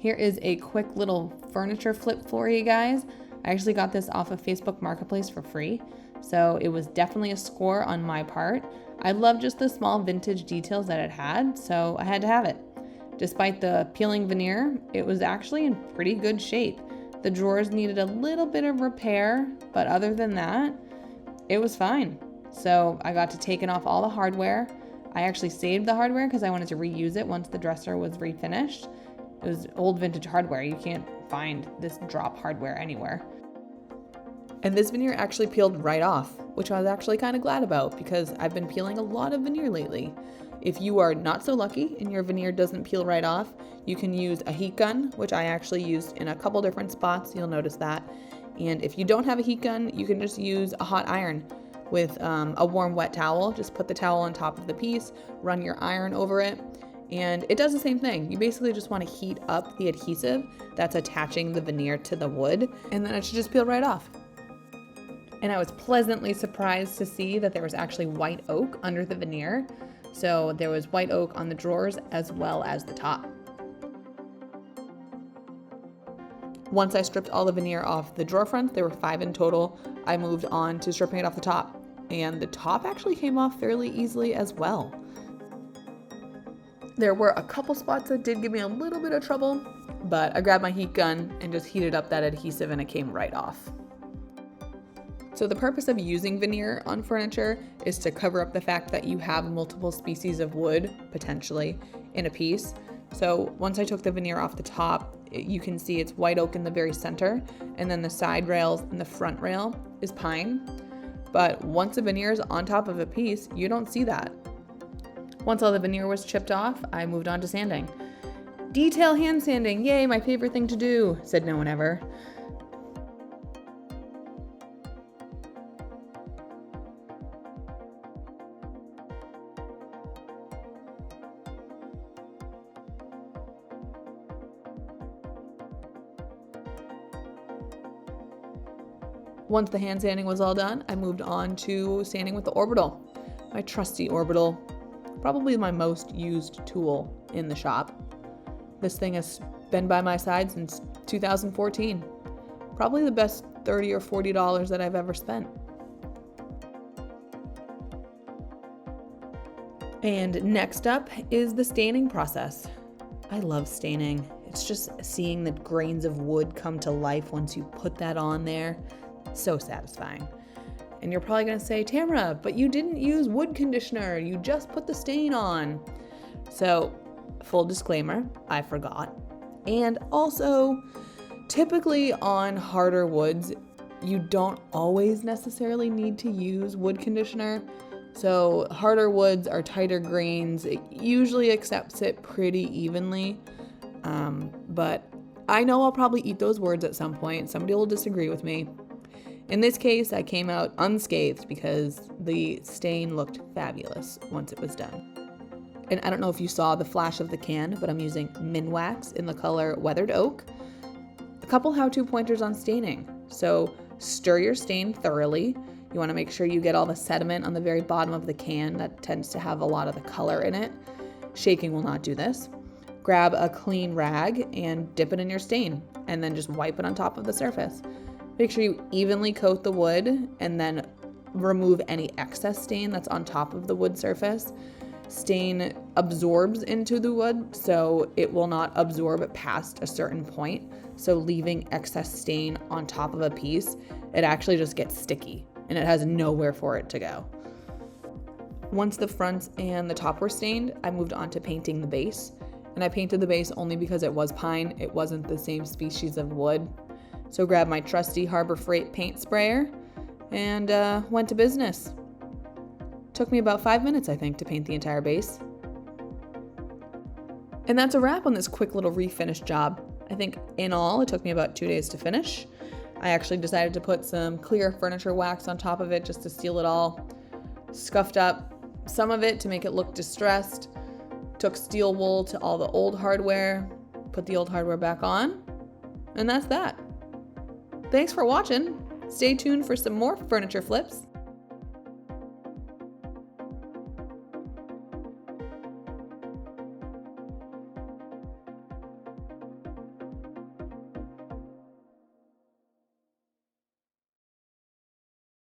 Here is a quick little furniture flip for you guys. I actually got this off of Facebook Marketplace for free, so it was definitely a score on my part. I love just the small vintage details that it had, so I had to have it. Despite the peeling veneer, it was actually in pretty good shape. The drawers needed a little bit of repair, but other than that, it was fine. So I got to take off all the hardware. I actually saved the hardware because I wanted to reuse it once the dresser was refinished. It was old vintage hardware. You can't find this drop hardware anywhere. And this veneer actually peeled right off, which I was actually kind of glad about because I've been peeling a lot of veneer lately. If you are not so lucky and your veneer doesn't peel right off, you can use a heat gun, which I actually used in a couple different spots. You'll notice that. And if you don't have a heat gun, you can just use a hot iron with a warm wet towel. Just put the towel on top of the piece, run your iron over it, and it does the same thing. You basically just want to heat up the adhesive that's attaching the veneer to the wood, and then it should just peel right off. And I was pleasantly surprised to see that there was actually white oak under the veneer. So there was white oak on the drawers as well as the top. Once I stripped all the veneer off the drawer fronts, there were 5 in total, I moved on to stripping it off the top. And the top actually came off fairly easily as well. There were a couple spots that did give me a little bit of trouble, but I grabbed my heat gun and just heated up that adhesive and it came right off. So the purpose of using veneer on furniture is to cover up the fact that you have multiple species of wood, potentially, in a piece. So once I took the veneer off the top, you can see it's white oak in the very center, and then the side rails and the front rail is pine. But once the veneer is on top of a piece, you don't see that. Once all the veneer was chipped off, I moved on to sanding. Detail hand sanding, yay, my favorite thing to do, said no one ever. Once the hand sanding was all done, I moved on to sanding with the orbital. My trusty orbital, probably my most used tool in the shop. This thing has been by my side since 2014. Probably the best $30 or $40 that I've ever spent. And next up is the staining process. I love staining. It's just seeing the grains of wood come to life once you put that on there. So satisfying. And you're probably gonna say, Tamara, but you didn't use wood conditioner. You just put the stain on. So, full disclaimer, I forgot. And also, typically on harder woods, you don't always necessarily need to use wood conditioner. So harder woods are tighter grains. It usually accepts it pretty evenly. But I know I'll probably eat those words at some point. Somebody will disagree with me. In this case, I came out unscathed because the stain looked fabulous once it was done. And I don't know if you saw the flash of the can, but I'm using Minwax in the color Weathered Oak. A couple how-to pointers on staining. So stir your stain thoroughly. You want to make sure you get all the sediment on the very bottom of the can. That tends to have a lot of the color in it. Shaking will not do this. Grab a clean rag and dip it in your stain, and then just wipe it on top of the surface. Make sure you evenly coat the wood and then remove any excess stain that's on top of the wood surface. Stain absorbs into the wood, so it will not absorb past a certain point. So leaving excess stain on top of a piece, it actually just gets sticky and it has nowhere for it to go. Once the fronts and the top were stained, I moved on to painting the base. And I painted the base only because it was pine. It wasn't the same species of wood. So grabbed my trusty Harbor Freight paint sprayer and went to business. Took me about 5 minutes, I think, to paint the entire base. And that's a wrap on this quick little refinish job. I think in all, it took me about 2 days to finish. I actually decided to put some clear furniture wax on top of it just to seal it all. Scuffed up some of it to make it look distressed. Took steel wool to all the old hardware, put the old hardware back on, and that's that. Thanks for watching. Stay tuned for some more furniture flips.